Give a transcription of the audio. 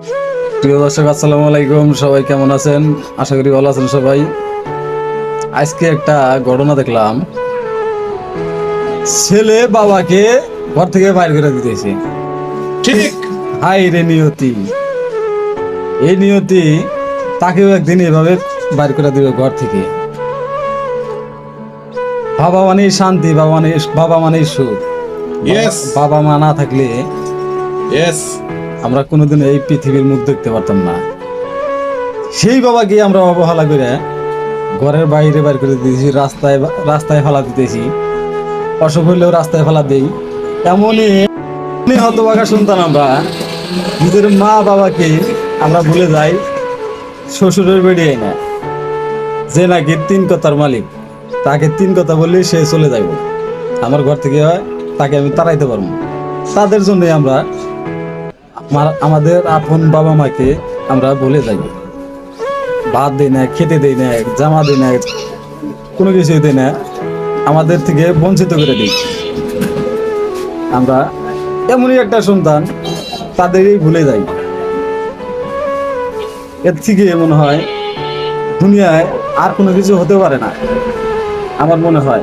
প্রিয় দর্শক, আসসালামু আলাইকুম। সবাই কেমন আছেন? আশা করি ভালো আছেন সবাই। আজকে একটা ঘটনা দেখলাম, ছেলে বাবাকে ঘর থেকে বাইর করে দিতেছে। ঠিক। হাই রে নিয়তি! এই নিয়তি তাকেও একদিন এভাবে বাইর করে দিবে ঘর থেকে। বাবা মানে শান্তি, বাবা মানে সুখ। Yes. বাবা মা না থাকলে ইয়েস। আমরা কোনোদিন এই পৃথিবীর মুখ দেখতে পারতাম না। সেই বাবাকে আমরা অবহেলা করে ঘরের বাইরে বাইর করে দিতেছি, রাস্তায় রাস্তায় ফেলা দিতেছি। অসুখ হইলেও রাস্তায় ফেলা দেই। এমনই হতভাগা সন্তান আমরা, নিজের মা বাবাকে আমরা ভুলে যাই শ্বশুরের বেড়িয়ে না, যে নাকি তিন কথার মালিক। তাকে তিন কথা বললেই সে চলে যাইব আমার ঘর থেকে, হয় তাকে আমি তাড়াইতে পারবো। তাদের জন্যই আমরা আমাদের আপন বাবা মাকে আমরা ভুলে যাই। ভাত দেয় না, খেতে দেয় না, জামা দেয় না, কোনো কিছুই দেয় না, আমাদের থেকে বঞ্চিত করে দিই। আমরা এমনই একটা সন্তান, তাদেরই ভুলে যাই। এর থেকে মনে হয় দুনিয়ায় আর কোনো কিছু হতে পারে না, আমার মনে হয়।